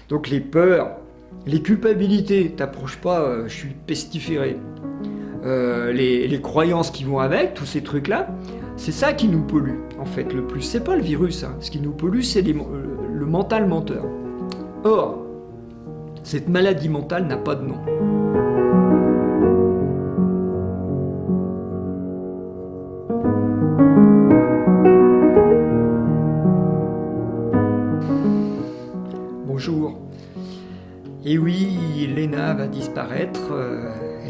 Donc les peurs, les culpabilités, t'approches pas, je suis pestiféré. Les croyances qui vont avec, tous ces trucs-là, c'est ça qui nous pollue, en fait, le plus. C'est pas le virus, hein. Ce qui nous pollue, c'est le mental menteur. Or, cette maladie mentale n'a pas de nom. Bonjour. Et oui, l'ENA va disparaître.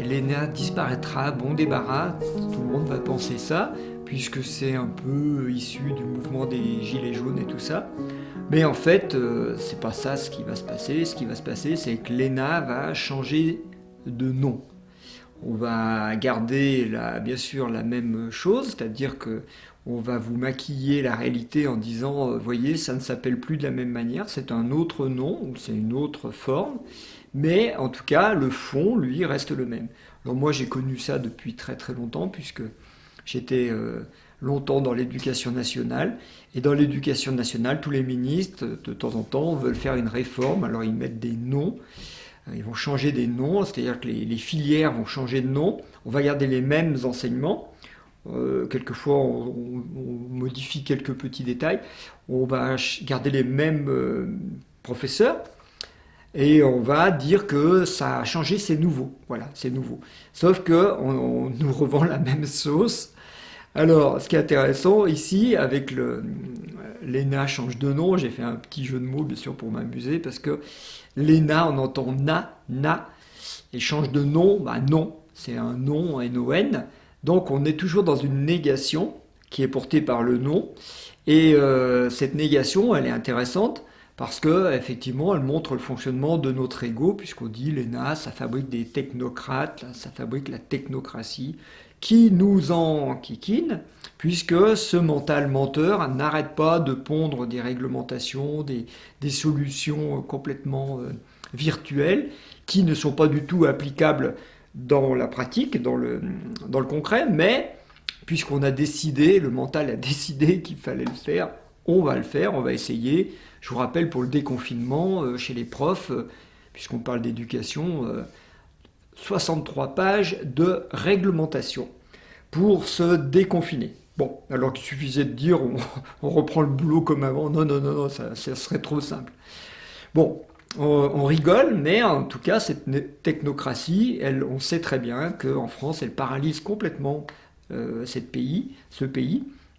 L'ENA disparaîtra, bon débarras. Tout le monde va penser ça, puisque c'est un peu issu du mouvement des Gilets jaunes et tout ça. Mais en fait, c'est pas ça ce qui va se passer. Ce qui va se passer, c'est que l'ENA va changer de nom. On va garder bien sûr la même chose, c'est-à-dire que on va vous maquiller la réalité en disant, voyez, ça ne s'appelle plus de la même manière, c'est un autre nom, c'est une autre forme, mais en tout cas, le fond, lui, reste le même. Alors moi, j'ai connu ça depuis très très longtemps, puisque j'étais longtemps dans l'éducation nationale, et dans l'éducation nationale, tous les ministres, de temps en temps, veulent faire une réforme, alors ils mettent des noms, ils vont changer des noms, c'est-à-dire que les filières vont changer de nom, on va garder les mêmes enseignements, quelquefois on modifie quelques petits détails, on va garder les mêmes professeurs, et on va dire que ça a changé, c'est nouveau. Voilà, c'est nouveau. Sauf que on nous revend la même sauce. Alors, ce qui est intéressant ici, avec l'ENA change de nom, j'ai fait un petit jeu de mots, bien sûr, pour m'amuser, parce que l'ENA, on entend na, et change de nom, bah non, c'est un nom, N-O-N. Donc, on est toujours dans une négation qui est portée par le nom. Et cette négation, elle est intéressante, parce que effectivement, elle montre le fonctionnement de notre ego, puisqu'on dit l'ENA, ça fabrique des technocrates, ça fabrique la technocratie, qui nous enquiquine, puisque ce mental menteur n'arrête pas de pondre des réglementations, des solutions complètement virtuelles, qui ne sont pas du tout applicables dans la pratique, dans le concret, mais puisqu'on a décidé, le mental a décidé qu'il fallait le faire, on va le faire, on va essayer. Je vous rappelle pour le déconfinement, chez les profs, puisqu'on parle d'éducation, 63 pages de réglementation pour se déconfiner. Bon, alors qu'il suffisait de dire on reprend le boulot comme avant. Non, ça serait trop simple. Bon, on rigole, mais en tout cas, cette technocratie, on sait très bien qu'en France, elle paralyse complètement ce pays,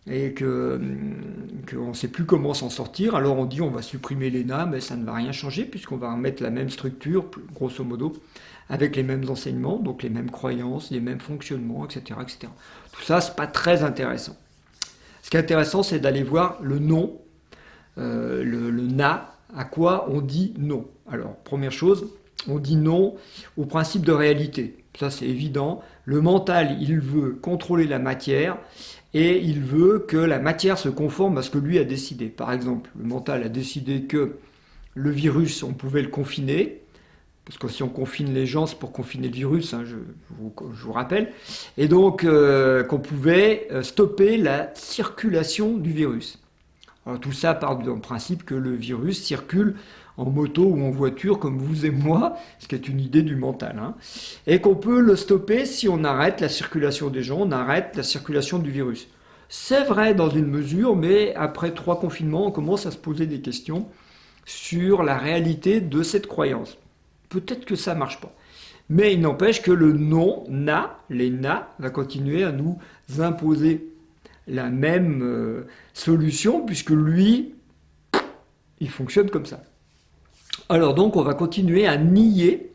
et qu'on ne sait plus comment s'en sortir. Alors on dit on va supprimer l'ENA, mais ça ne va rien changer, puisqu'on va remettre la même structure, grosso modo, avec les mêmes enseignements, donc les mêmes croyances, les mêmes fonctionnements, etc. etc. Tout ça, c'est pas très intéressant. Ce qui est intéressant, c'est d'aller voir le non, le na, à quoi on dit non. Alors, première chose, on dit non au principe de réalité. Ça, c'est évident. Le mental, il veut contrôler la matière et il veut que la matière se conforme à ce que lui a décidé. Par exemple, le mental a décidé que le virus, on pouvait le confiner, parce que si on confine les gens, c'est pour confiner le virus, hein, je vous rappelle, et donc qu'on pouvait stopper la circulation du virus. Alors, tout ça part du principe que le virus circule en moto ou en voiture comme vous et moi, ce qui est une idée du mental, hein, et qu'on peut le stopper si on arrête la circulation des gens, on arrête la circulation du virus. C'est vrai dans une mesure, mais après 3 confinements, on commence à se poser des questions sur la réalité de cette croyance. Peut-être que ça ne marche pas. Mais il n'empêche que le non-na, l'ENA, va continuer à nous imposer la même solution, puisque lui, il fonctionne comme ça. Alors donc, on va continuer à nier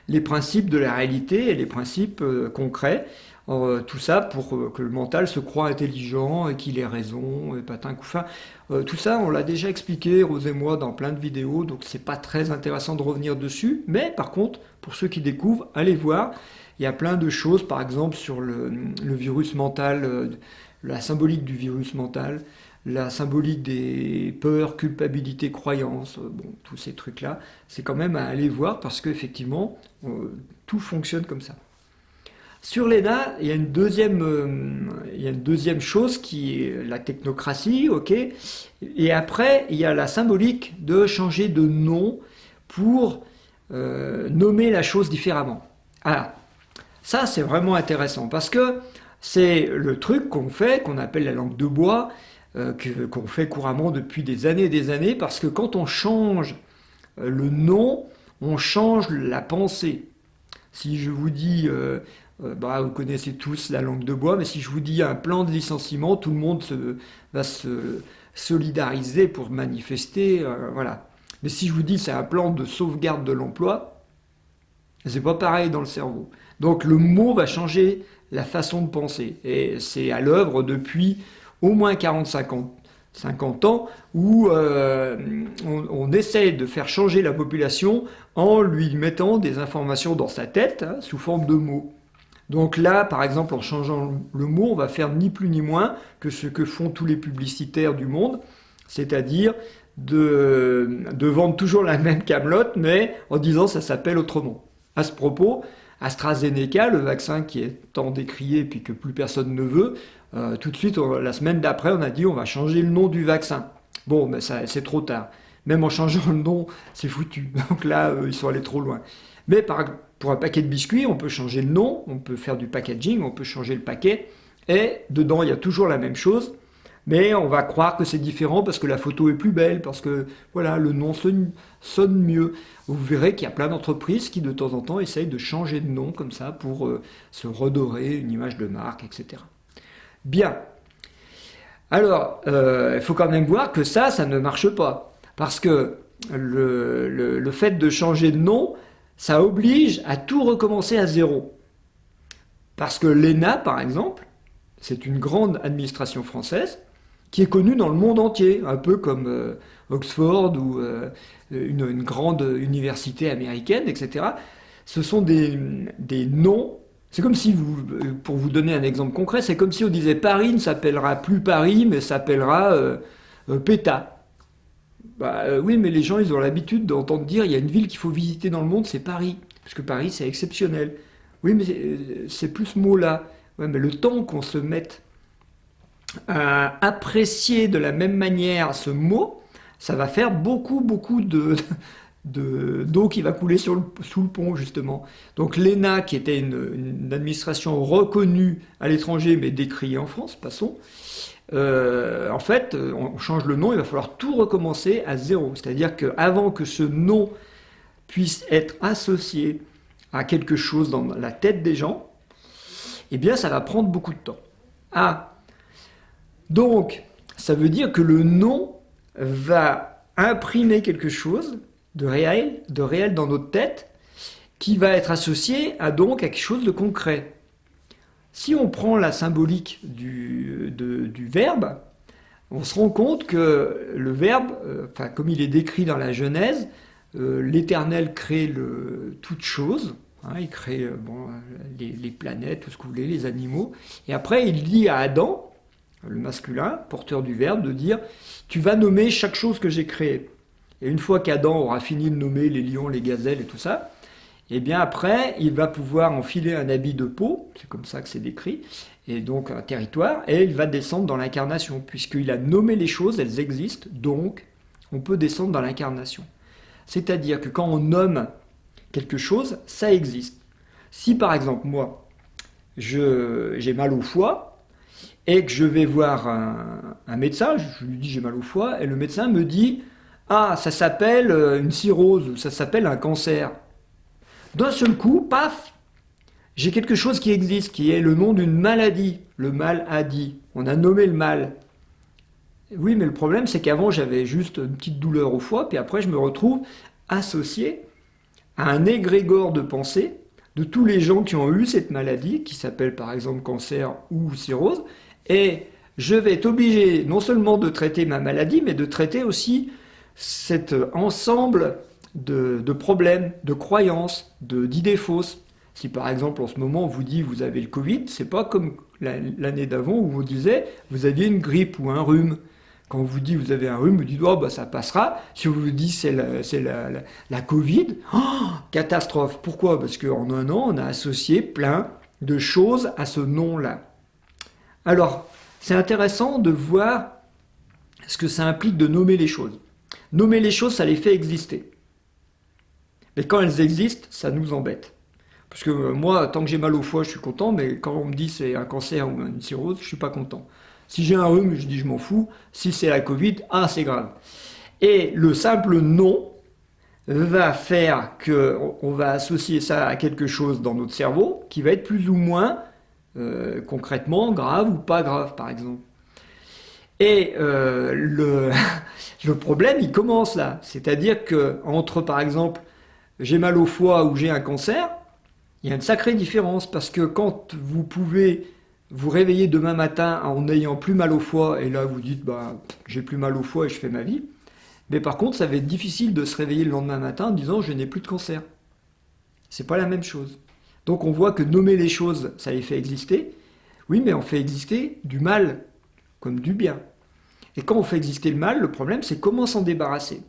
les principes de la réalité et les principes concrets. Tout ça pour que le mental se croie intelligent et qu'il ait raison, et patin couffin. Tout ça, on l'a déjà expliqué, Rose et moi, dans plein de vidéos, donc c'est pas très intéressant de revenir dessus. Mais par contre, pour ceux qui découvrent, allez voir. Il y a plein de choses, par exemple sur le virus mental, la symbolique du virus mental, la symbolique des peurs, culpabilité, croyances, bon, tous ces trucs-là, c'est quand même à aller voir parce qu'effectivement, tout fonctionne comme ça. Sur l'ENA, il y a une deuxième chose qui est la technocratie, ok. Et après, il y a la symbolique de changer de nom pour nommer la chose différemment. Alors, ça c'est vraiment intéressant parce que c'est le truc qu'on fait, qu'on appelle la langue de bois, qu'on fait couramment depuis des années, parce que quand on change le nom, on change la pensée. Si je vous dis, vous connaissez tous la langue de bois, mais si je vous dis un plan de licenciement, tout le monde va se solidariser pour manifester, voilà. Mais si je vous dis c'est un plan de sauvegarde de l'emploi, c'est pas pareil dans le cerveau. Donc le mot va changer la façon de penser. Et c'est à l'œuvre depuis au moins 50 ans où on essaie de faire changer la population en lui mettant des informations dans sa tête sous forme de mots. Donc là, par exemple, en changeant le mot, on va faire ni plus ni moins que ce que font tous les publicitaires du monde, c'est-à-dire de vendre toujours la même camelote, mais en disant ça s'appelle autrement. À ce propos, AstraZeneca, le vaccin qui est tant décrié et puis que plus personne ne veut, tout de suite, la semaine d'après, on a dit on va changer le nom du vaccin. Bon, mais c'est trop tard. Même en changeant le nom, c'est foutu. Donc là, ils sont allés trop loin. Mais pour un paquet de biscuits, on peut changer le nom, on peut faire du packaging, on peut changer le paquet, et dedans, il y a toujours la même chose, mais on va croire que c'est différent parce que la photo est plus belle, parce que voilà, le nom sonne mieux. Vous verrez qu'il y a plein d'entreprises qui, de temps en temps, essayent de changer de nom comme ça pour se redorer une image de marque, etc. Bien. Alors, il faut quand même voir que ça ne marche pas. Parce que le fait de changer de nom, ça oblige à tout recommencer à zéro. Parce que l'ENA, par exemple, c'est une grande administration française qui est connue dans le monde entier, un peu comme Oxford ou une grande université américaine, etc. Ce sont des noms. C'est comme si, pour vous donner un exemple concret, c'est comme si on disait Paris ne s'appellera plus Paris, mais s'appellera PETA. Oui, mais les gens, ils ont l'habitude d'entendre dire il y a une ville qu'il faut visiter dans le monde, c'est Paris. Parce que Paris, c'est exceptionnel. Oui, mais c'est plus ce mot-là. Ouais, mais le temps qu'on se mette à apprécier de la même manière ce mot, ça va faire beaucoup d'eau qui va couler sous le pont, justement. Donc l'ENA, qui était une administration reconnue à l'étranger, mais décriée en France, passons, en fait, on change le nom, il va falloir tout recommencer à zéro. C'est-à-dire qu'avant que ce nom puisse être associé à quelque chose dans la tête des gens, eh bien, ça va prendre beaucoup de temps. Donc, ça veut dire que le nom va imprimer quelque chose de réel dans notre tête, qui va être associé à quelque chose de concret. Si on prend la symbolique du verbe, on se rend compte que le verbe, comme il est décrit dans la Genèse, l'Éternel crée toute chose, il crée les planètes, tout ce que vous voulez, les animaux, et après il dit à Adam, le masculin, porteur du verbe, de dire « tu vas nommer chaque chose que j'ai créée ». Et une fois qu'Adam aura fini de nommer les lions, les gazelles et tout ça, et bien après, il va pouvoir enfiler un habit de peau, c'est comme ça que c'est décrit, et donc un territoire, et il va descendre dans l'incarnation, puisqu'il a nommé les choses, elles existent, donc on peut descendre dans l'incarnation. C'est-à-dire que quand on nomme quelque chose, ça existe. Si par exemple, moi, j'ai mal au foie, et que je vais voir un médecin, je lui dis j'ai mal au foie, et le médecin me dit « Ah, ça s'appelle une cirrhose, ou ça s'appelle un cancer ». D'un seul coup, paf, j'ai quelque chose qui existe, qui est le nom d'une maladie. Le mal a dit. On a nommé le mal. Oui, mais le problème, c'est qu'avant, j'avais juste une petite douleur au foie, puis après, je me retrouve associé à un égrégore de pensée de tous les gens qui ont eu cette maladie, qui s'appelle par exemple cancer ou cirrhose, et je vais être obligé non seulement de traiter ma maladie, mais de traiter aussi cet ensemble de problèmes, de croyances, d'idées fausses. Si par exemple en ce moment on vous dit vous avez le Covid, c'est pas comme l'année d'avant où on vous disait vous aviez une grippe ou un rhume. Quand on vous dit vous avez un rhume, vous dites oh, ça passera. Si on vous dit c'est la Covid, catastrophe. Pourquoi? Parce qu'en un an on a associé plein de choses à ce nom-là. Alors c'est intéressant de voir ce que ça implique de nommer les choses. Nommer les choses, ça les fait exister. Mais quand elles existent, ça nous embête. Parce que moi, tant que j'ai mal au foie, je suis content, mais quand on me dit c'est un cancer ou une cirrhose, je suis pas content. Si j'ai un rhume, je dis je m'en fous. Si c'est la Covid, ah c'est grave. Et le simple non va faire qu'on va associer ça à quelque chose dans notre cerveau qui va être plus ou moins concrètement grave ou pas grave, par exemple. Et le problème, il commence là. C'est-à-dire que entre, par exemple, j'ai mal au foie ou j'ai un cancer, il y a une sacrée différence parce que quand vous pouvez vous réveiller demain matin en n'ayant plus mal au foie et là vous dites bah j'ai plus mal au foie et je fais ma vie, mais par contre ça va être difficile de se réveiller le lendemain matin en disant je n'ai plus de cancer. C'est pas la même chose. Donc on voit que nommer les choses, ça les fait exister. Oui, mais on fait exister du mal comme du bien. Et quand on fait exister le mal, le problème c'est comment s'en débarrasser.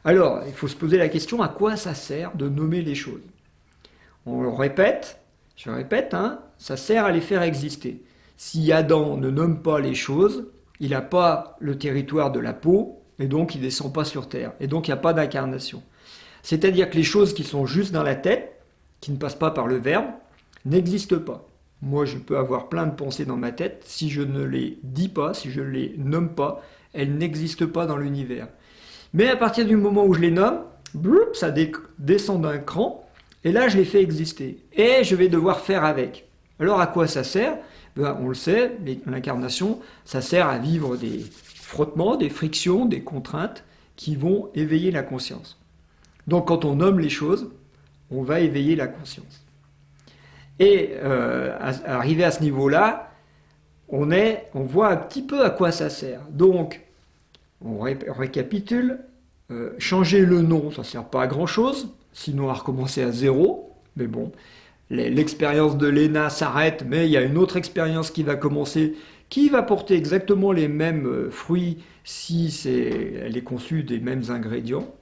Alors, il faut se poser la question à quoi ça sert de nommer les choses. On le répète, je répète, hein, ça sert à les faire exister. Si Adam ne nomme pas les choses, il n'a pas le territoire de la peau, et donc il ne descend pas sur Terre. Et donc il n'y a pas d'incarnation. C'est-à-dire que les choses qui sont juste dans la tête, qui ne passent pas par le verbe, n'existent pas. Moi, je peux avoir plein de pensées dans ma tête, si je ne les dis pas, si je ne les nomme pas, elles n'existent pas dans l'univers. Mais à partir du moment où je les nomme, bloup, ça descend d'un cran, et là je les fais exister. Et je vais devoir faire avec. Alors à quoi ça sert? Ben, on le sait, l'incarnation, ça sert à vivre des frottements, des frictions, des contraintes qui vont éveiller la conscience. Donc quand on nomme les choses, on va éveiller la conscience. Et arrivé à ce niveau-là, on voit un petit peu à quoi ça sert. Donc, on récapitule, changer le nom, ça ne sert pas à grand-chose, sinon on va recommencer à zéro, mais bon, l'expérience de Léna s'arrête, mais il y a une autre expérience qui va commencer, qui va porter exactement les mêmes fruits si elle est conçue des mêmes ingrédients.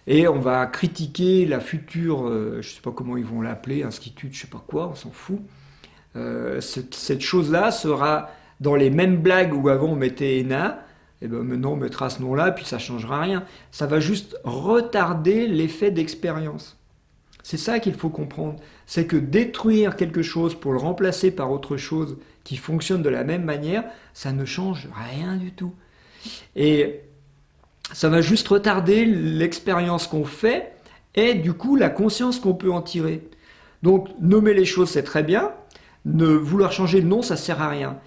Et on va critiquer la future, je ne sais pas comment ils vont l'appeler, institut, je ne sais pas quoi, on s'en fout. Cette chose-là sera dans les mêmes blagues où avant on mettait ENA, et ben maintenant on mettra ce nom-là, puis ça ne changera rien. Ça va juste retarder l'effet d'expérience. C'est ça qu'il faut comprendre. C'est que détruire quelque chose pour le remplacer par autre chose qui fonctionne de la même manière, ça ne change rien du tout. Et ça va juste retarder l'expérience qu'on fait et du coup la conscience qu'on peut en tirer. Donc nommer les choses c'est très bien, ne vouloir changer le nom ça sert à rien.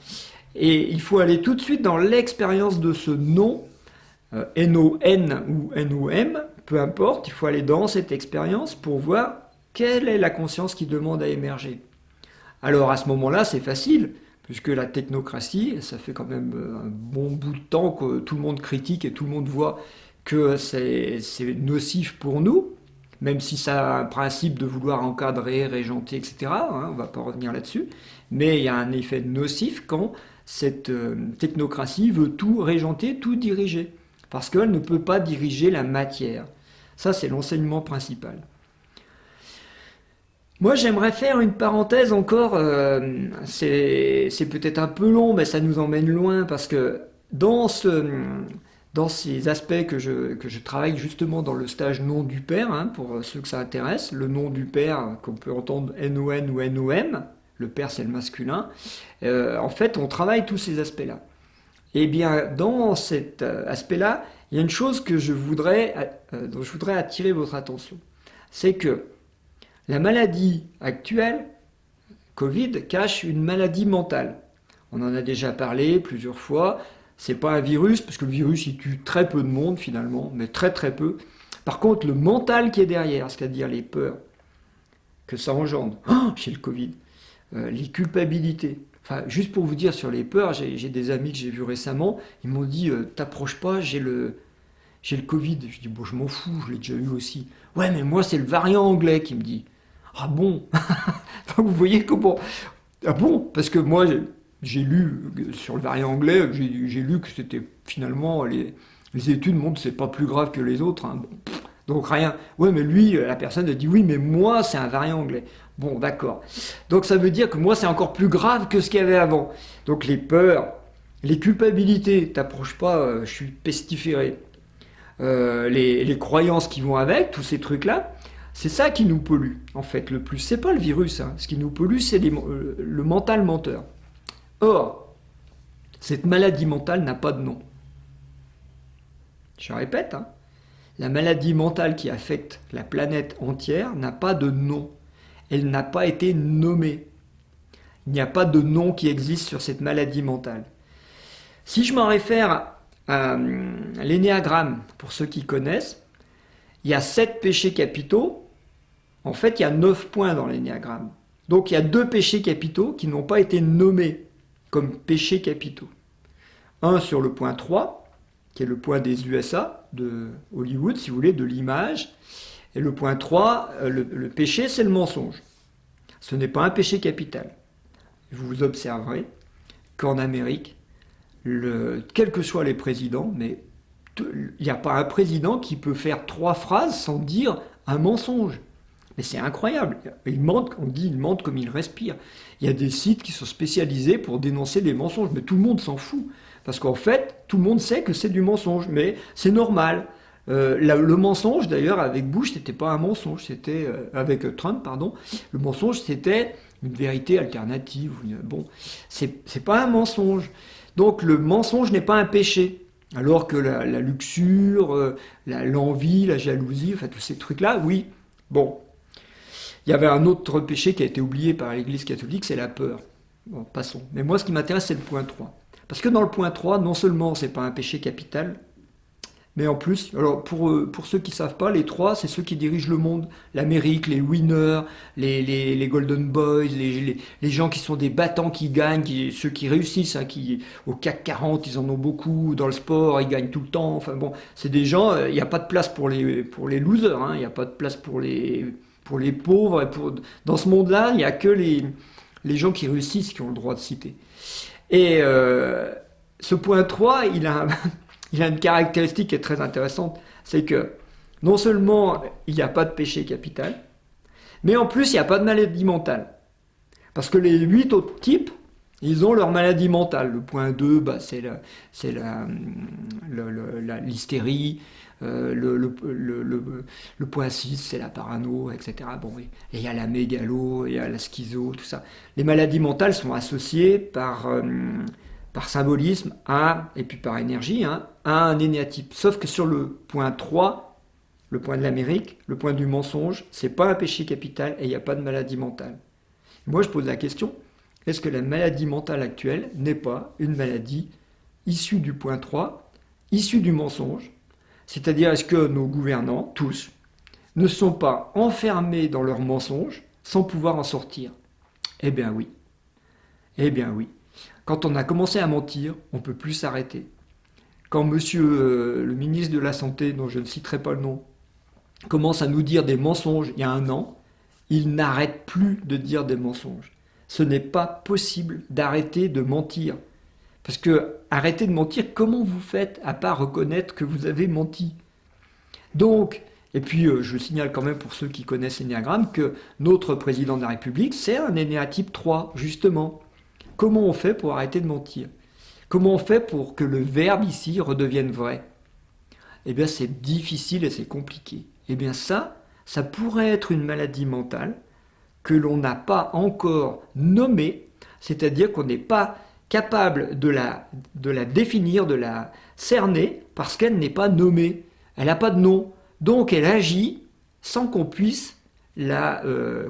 Et il faut aller tout de suite dans l'expérience de ce nom, N-O-N ou N-O-M, peu importe, il faut aller dans cette expérience pour voir quelle est la conscience qui demande à émerger. Alors à ce moment-là c'est facile, puisque la technocratie, ça fait quand même un bon bout de temps que tout le monde critique et tout le monde voit que c'est nocif pour nous, même si ça a un principe de vouloir encadrer, régenter, etc. Hein, on ne va pas revenir là-dessus. Mais il y a un effet nocif quand cette technocratie veut tout régenter, tout diriger. Parce qu'elle ne peut pas diriger la matière. Ça, c'est l'enseignement principal. Moi, j'aimerais faire une parenthèse encore, c'est peut-être un peu long, mais ça nous emmène loin, parce que dans ces aspects que je travaille justement dans le stage nom du père, hein, pour ceux que ça intéresse, le nom du père, qu'on peut entendre N-O-N ou N-O-M, le père c'est le masculin, en fait on travaille tous ces aspects-là. Et bien dans cet aspect-là, il y a une chose dont je voudrais attirer votre attention, c'est que la maladie actuelle, Covid, cache une maladie mentale. On en a déjà parlé plusieurs fois. C'est pas un virus, parce que le virus, il tue très peu de monde finalement, mais très très peu. Par contre, le mental qui est derrière, c'est-à-dire les peurs que ça engendre chez le Covid, les culpabilités. Enfin, juste pour vous dire sur les peurs, j'ai des amis que j'ai vus récemment, ils m'ont dit t'approches pas, j'ai le Covid. Je dis bon, je m'en fous, je l'ai déjà eu aussi. Ouais, mais moi c'est le variant anglais qui me dit. Ah bon? Donc vous voyez comment. Ah bon? Parce que moi j'ai lu sur le variant anglais, j'ai lu que c'était finalement les études montrent que c'est pas plus grave que les autres. Hein. Bon, donc rien. Ouais, mais lui, la personne a dit oui, mais moi c'est un variant anglais. Bon, d'accord. Donc ça veut dire que moi c'est encore plus grave que ce qu'il y avait avant. Donc les peurs, les culpabilités, t'approches pas, je suis pestiféré. les croyances qui vont avec, tous ces trucs-là. C'est ça qui nous pollue, en fait, le plus. C'est pas le virus, hein. Ce qui nous pollue, c'est le mental menteur. Or, cette maladie mentale n'a pas de nom. Je répète, hein, la maladie mentale qui affecte la planète entière n'a pas de nom. Elle n'a pas été nommée. Il n'y a pas de nom qui existe sur cette maladie mentale. Si je m'en réfère à l'énéagramme, pour ceux qui connaissent, il y a 7 péchés capitaux. En fait, il y a 9 points dans l'énéagramme. Donc il y a 2 péchés capitaux qui n'ont pas été nommés comme péchés capitaux. Un sur le point 3, qui est le point des USA, de Hollywood, si vous voulez, de l'image. Et le point 3, le péché, c'est le mensonge. Ce n'est pas un péché capital. Vous observerez qu'en Amérique, quels que soient les présidents, mais il n'y a pas un président qui peut faire 3 phrases sans dire un mensonge. Mais c'est incroyable. On dit il mente comme il respire. Il y a des sites qui sont spécialisés pour dénoncer les mensonges, mais tout le monde s'en fout. Parce qu'en fait, tout le monde sait que c'est du mensonge, mais c'est normal. Le mensonge, d'ailleurs, avec Bush, c'était pas un mensonge, c'était avec Trump, pardon. Le mensonge, c'était une vérité alternative. Bon, c'est pas un mensonge. Donc le mensonge n'est pas un péché. Alors que la luxure, l'envie, la jalousie, enfin tous ces trucs-là, oui. Bon. Il y avait un autre péché qui a été oublié par l'Église catholique, c'est la peur. Bon, passons. Mais moi, ce qui m'intéresse, c'est le point 3. Parce que dans le point 3, non seulement c'est pas un péché capital, mais en plus, alors pour ceux qui ne savent pas, les 3, c'est ceux qui dirigent le monde. L'Amérique, les winners, les Golden Boys, les gens qui sont des battants qui gagnent, ceux qui réussissent, hein, au CAC 40, ils en ont beaucoup, dans le sport, ils gagnent tout le temps. Enfin bon, c'est des gens, il n'y a pas de place pour les losers, hein, il n'y a pas de place pour les pauvres. Dans ce monde-là, il n'y a que les gens qui réussissent qui ont le droit de citer. Et ce point 3, il a une caractéristique qui est très intéressante, c'est que non seulement il n'y a pas de péché capital, mais en plus il n'y a pas de maladie mentale. Parce que les 8 autres types, ils ont leur maladie mentale. Le point 2, bah, c'est l'hystérie. Le point 6, c'est la parano, etc. Bon, et il y a la mégalo, il y a la schizo, tout ça. Les maladies mentales sont associées par symbolisme et puis par énergie, hein, à un énéatype. Sauf que sur le point 3, le point de l'Amérique, le point du mensonge, c'est pas un péché capital et il n'y a pas de maladie mentale. Moi, je pose la question, est-ce que la maladie mentale actuelle n'est pas une maladie issue du point 3, issue du mensonge? C'est-à-dire, est-ce que nos gouvernants, tous, ne sont pas enfermés dans leurs mensonges sans pouvoir en sortir? Eh bien oui. Eh bien oui. Quand on a commencé à mentir, on ne peut plus s'arrêter. Quand monsieur le ministre de la Santé, dont je ne citerai pas le nom, commence à nous dire des mensonges il y a 1 an, il n'arrête plus de dire des mensonges. Ce n'est pas possible d'arrêter de mentir. Parce que arrêter de mentir, comment vous faites à part reconnaître que vous avez menti? Donc, et puis je signale quand même pour ceux qui connaissent l'énéagramme que notre président de la République, c'est un énéatype 3, justement. Comment on fait pour arrêter de mentir? Comment on fait pour que le verbe ici redevienne vrai? Eh bien c'est difficile et c'est compliqué. Eh bien ça pourrait être une maladie mentale que l'on n'a pas encore nommée, c'est-à-dire qu'on n'est pas capable de la définir, de la cerner, parce qu'elle n'est pas nommée. Elle n'a pas de nom. Donc elle agit sans qu'on puisse la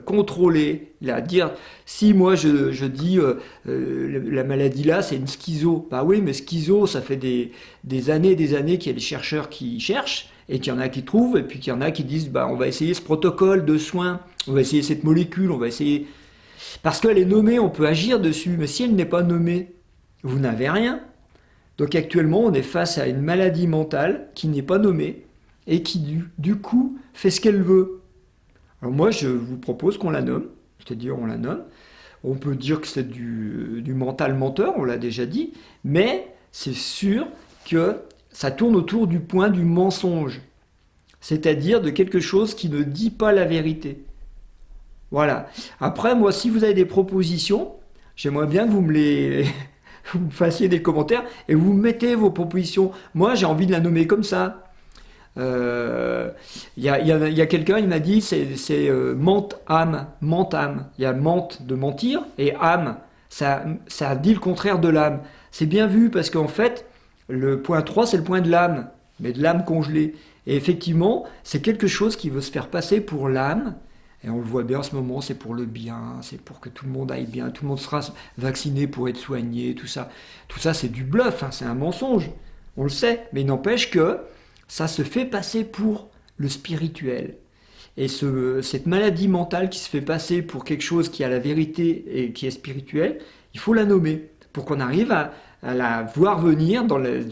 contrôler, la dire. Si moi je dis la maladie là, c'est une schizo. Bah oui, mais schizo, ça fait des années et des années qu'il y a des chercheurs qui cherchent, et qu'il y en a qui trouvent, et puis qu'il y en a qui disent, bah on va essayer ce protocole de soins, on va essayer cette molécule, on va essayer... Parce qu'elle est nommée, on peut agir dessus, mais si elle n'est pas nommée, vous n'avez rien. Donc actuellement, on est face à une maladie mentale qui n'est pas nommée et qui, du coup, fait ce qu'elle veut. Alors moi, je vous propose qu'on la nomme, c'est-à-dire on la nomme. On peut dire que c'est du mental menteur, on l'a déjà dit, mais c'est sûr que ça tourne autour du point du mensonge, c'est-à-dire de quelque chose qui ne dit pas la vérité. Voilà. Après, moi, si vous avez des propositions, j'aimerais bien que vous vous me fassiez des commentaires et vous mettez vos propositions. Moi, j'ai envie de la nommer comme ça. Il y a quelqu'un, il m'a dit, c'est mente-âme, mente-âme. Il y a mente de mentir et âme, ça dit le contraire de l'âme. C'est bien vu parce qu'en fait, le point 3 c'est le point de l'âme, mais de l'âme congelée. Et effectivement, c'est quelque chose qui veut se faire passer pour l'âme. Et on le voit bien en ce moment, c'est pour le bien, c'est pour que tout le monde aille bien, tout le monde sera vacciné pour être soigné, tout ça. Tout ça, c'est du bluff, hein, c'est un mensonge. On le sait, mais il n'empêche que ça se fait passer pour le spirituel. Et cette maladie mentale qui se fait passer pour quelque chose qui a la vérité et qui est spirituel, il faut la nommer pour qu'on arrive à la voir venir,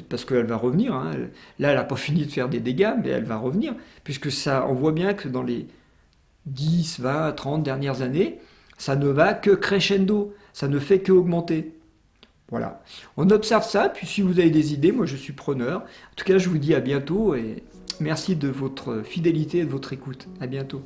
parce qu'elle va revenir. Hein. Là, elle n'a pas fini de faire des dégâts, mais elle va revenir, puisque ça, on voit bien que dans les 10, 20, 30 dernières années, ça ne va que crescendo, ça ne fait que augmenter. Voilà. On observe ça, puis si vous avez des idées, moi je suis preneur. En tout cas, je vous dis à bientôt et merci de votre fidélité et de votre écoute. À bientôt.